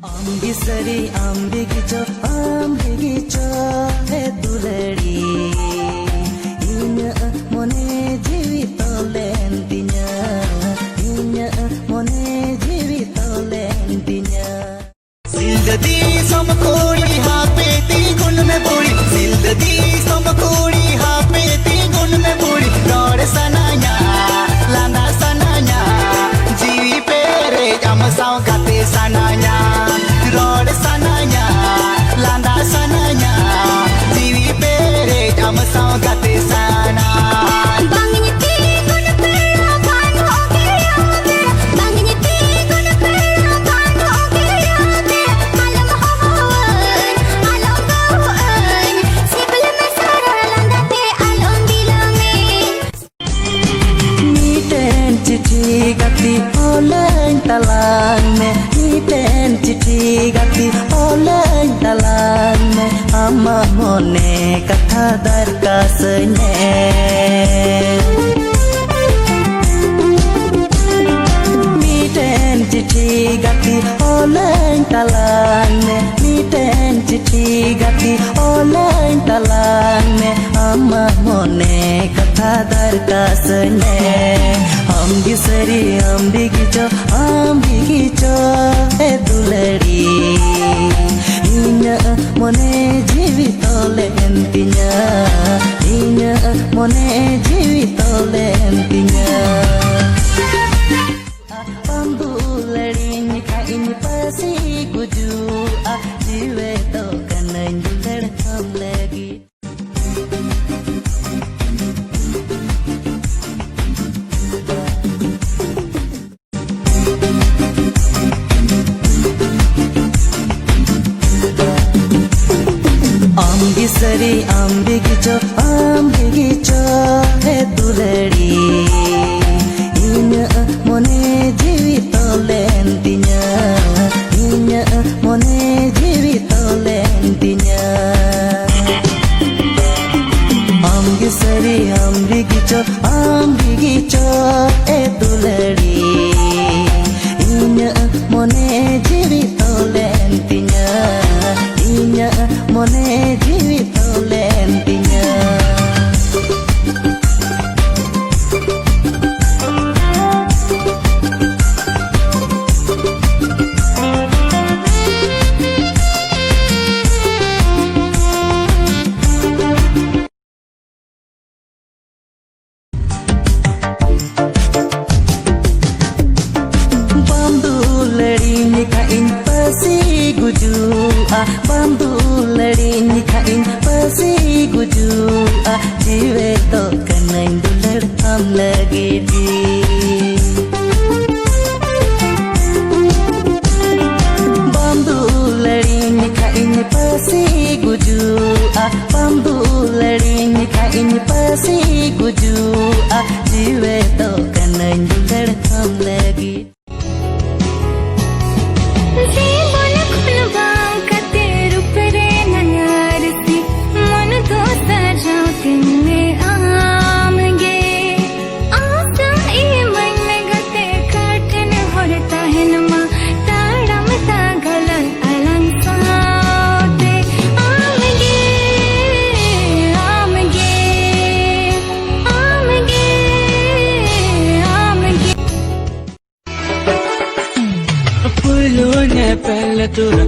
Ambisari ambigicho he dulari inya mone jivito lentinya inya mone jivito lentinya Sildadi samkori hapeti gun me buri Sildadi samkori hapeti gun me buri Rod sananya landa sananya jivi pere jam sao gate sananya Rod sananya landa sananya jivi pere jam sao gate sana Gati olen talang me iten chithi gati olen talang me ama mone katha darkas ne miten chithi gati olen talang me miten chithi gati olen talang me ama mone katha darkas ne Ambisari ambigicho he dulari inya mone jivito lentinya inya mone jivito lentinya Pambulari nikain pasi guju jive to kanan dular tham lagi Ambisari ambigicho he dulari inya mone jivito lentinya inya mone jivito lentinya Ambisari ambigicho he dulari inya mone jivito lentinya inya mone jivito lentinya Bambulari nikain pasi guju Bambulari nikain pasi guju jive to kanan dular tham lagi di Bambulari nikain pasi guju Bambulari nikain pasi guju jive to kanan dular tham lagi पहले तुरा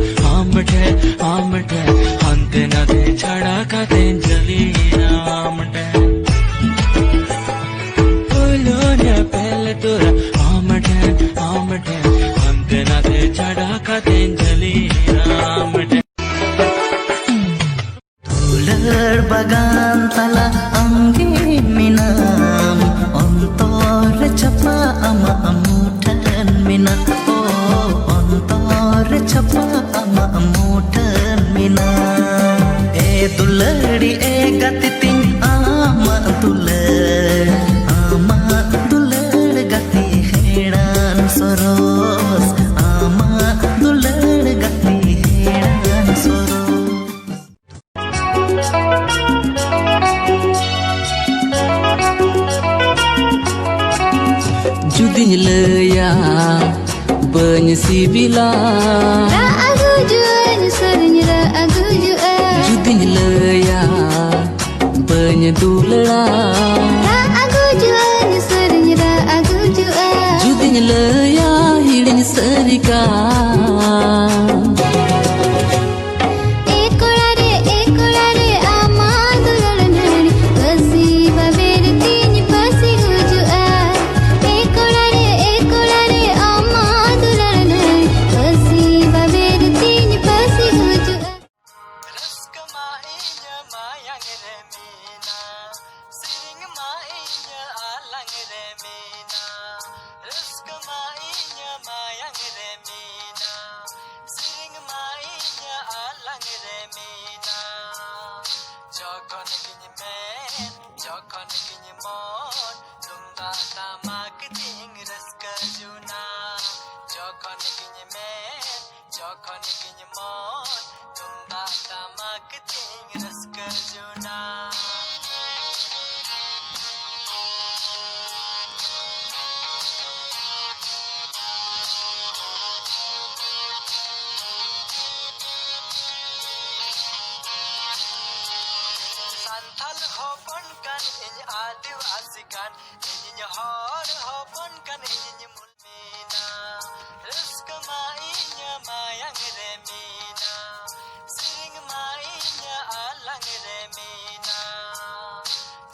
आमटे हंते न दे छड़ा का तें जली आमटे बोलो ने पहले तुरा आमटे हंते न दे छड़ा का तें जली Amte Tular bagan tala anggi minam ontor chapa ama amutan minam chapa ama amutan mina dulari gatitin ama dular gati heran soros ama dular gati heran soros Judi leya Benyasi bila যখন কিনি মন তোমরা তামাক দিং রসকা জুনা যখন কিনি মেন যখন কিনি মন তোমরা তামাক দিং রসকা জুনা Santal hopon kan in adivasi kan in hor hopon kan in mulmina risk mainya mayang remina sing mainya alang remina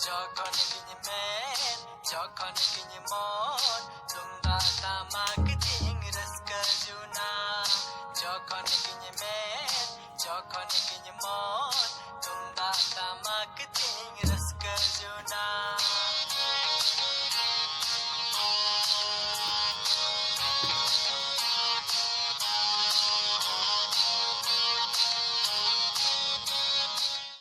যখন কিনি মেন যখন কিনি মন তোমরা তামাক দিং রসকা জুনা যখন কিনি মেন যখন কিনি মন তোমরা তামাক